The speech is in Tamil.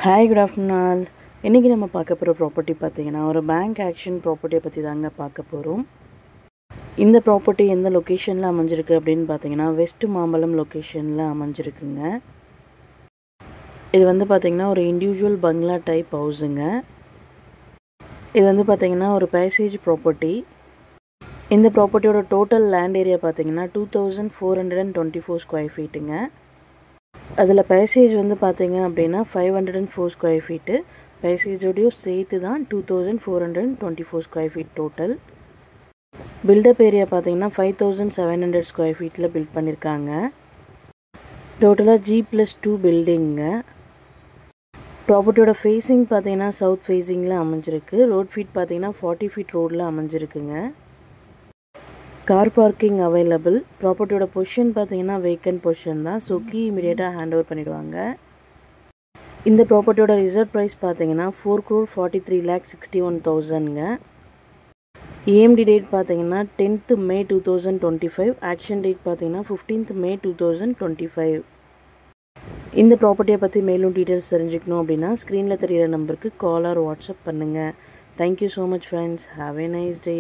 Hi good afternoon all. இன்றைக்கி நம்ம பார்க்க போகிற ப்ராப்பர்ட்டி பார்த்திங்கன்னா ஒரு பேங்க் ஆக்ஷன் ப்ராப்பர்ட்டியை பற்றி தாங்க பார்க்க போகிறோம். இந்த ப்ராப்பர்ட்டி எந்த லொக்கேஷனில் அமைஞ்சிருக்கு அப்படின்னு பார்த்தீங்கன்னா வெஸ்ட் மாம்பலம் லொக்கேஷனில் அமைஞ்சிருக்குங்க. இது வந்து பார்த்திங்கன்னா ஒரு இண்டிவிஜுவல் பங்களா டைப் ஹவுஸுங்க. இது வந்து பார்த்திங்கன்னா ஒரு பேசேஜ் ப்ராப்பர்ட்டி. இந்த ப்ராப்பர்ட்டியோட டோட்டல் லேண்ட் ஏரியா பார்த்திங்கன்னா 2424 ஸ்கொயர் ஃபீட்டுங்க. அதில் பேசேஜ் வந்து பார்த்தீங்க அப்படின்னா 504 ஸ்கொயர் ஃபீட்டு. பேசேஜோடையும் சேர்த்து தான் 2424 square feet total. Built up area பார்த்தீங்கன்னா 5700 ஸ்கொயர் ஃபீட்டில் பில்ட் பண்ணியிருக்காங்க. டோட்டலாக G+2 பில்டிங்க. ப்ராப்பர்ட்டியோட ஃபேஸிங் பார்த்தீங்கன்னா சவுத் ஃபேஸிங்கில் அமைஞ்சிருக்கு. ரோட் ஃபீட் பார்த்தீங்கன்னா 40 ஃபீட் ரோடில் அமைஞ்சிருக்குங்க. Car parking available. ப்ராப்பர்ட்டியோட பொசிஷன் பார்த்தீங்கன்னா வேக்கன்ட் பொசிஷன் தான். ஸோ கீ இமீடியட்டாக ஹேண்ட் ஓவர் பண்ணிவிடுவாங்க. இந்த ப்ராப்பர்ட்டியோட ரிசர்வ் ப்ரைஸ் பார்த்தீங்கன்னா 4,43,61,000ங்க. ஏஎம்டி டேட் பார்த்தீங்கன்னா 10th May 2025. ஆக்ஷன் டேட் பார்த்தீங்கன்னா 15th May 2025. இந்த ப்ராப்பர்ட்டியை பற்றி மேலும் டீட்டெயில்ஸ் தெரிஞ்சுக்கணும் அப்படின்னா ஸ்க்ரீனில் தெரிகிற நம்பருக்கு கால் ஆர் வாட்ஸ்அப் பண்ணுங்கள். Thank you so much friends. Have a nice day.